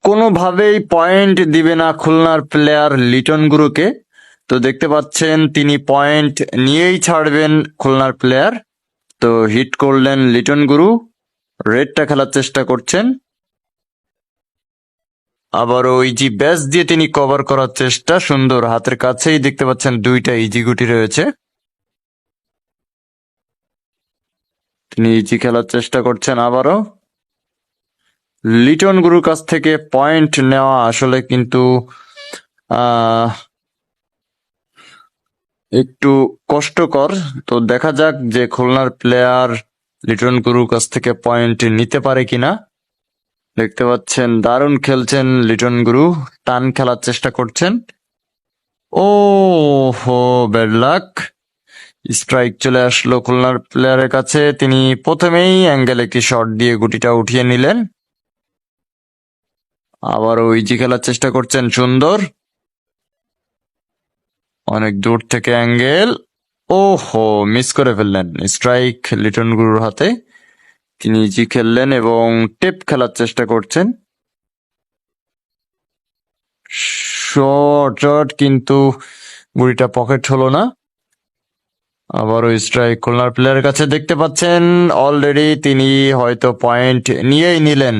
কোনোভাবেই পয়েন্ট দিবে না খুলনার প্লেয়ার লিটন গুরুকে। তো দেখতে পাচ্ছেন তিনি পয়েন্ট নিয়েই ছাড়বেন খুলনার প্লেয়ার। তো হিট করলেন লিটন গুরু, রেডটা খেলার চেষ্টা করছেন। আবারও ইজি ব্যাস দিয়ে তিনি কভার করার চেষ্টা, সুন্দর, হাতের কাছেই দেখতে পাচ্ছেন দুইটা ইজি গুটি রয়েছে। তিনি ইজি খেলার চেষ্টা করছেন আবারও। লিটন গুরুর কাছ থেকে পয়েন্ট নেওয়া আসলে কিন্তু একটু কষ্টকর। তো দেখা যাক যে খুলনার প্লেয়ার লিটন গুরুর কাছ থেকে পয়েন্ট নিতে পারে কিনা। দেখতে পাচ্ছেন দারুণ খেলছেন লিটন গুরু, টান খেলার চেষ্টা করছেন। ও হো, ব্যাড লাক। স্ট্রাইক চলে আসলো খুলনার প্লেয়ারের কাছে। তিনি প্রথমেই অ্যাঙ্গেল একটি শট দিয়ে গুটিটা উঠিয়ে নিলেন। আবারও ইজি খেলার চেষ্টা করছেন, সুন্দর, অনেক দূর থেকে অ্যাঙ্গেল। ও হো, মিস করে ফেললেন। স্ট্রাইক লিটন গুরুর হাতে। তিনি ইজি খেললেন এবং টেপ খেলার চেষ্টা করছেন। শর্ট, কিন্তু গুড়িটা পকেট হলো না। আবারও স্ট্রাইক খুলনার প্লেয়ারের কাছে। দেখতে পাচ্ছেন অলরেডি তিনি হয়তো পয়েন্ট নিয়েই নিলেন।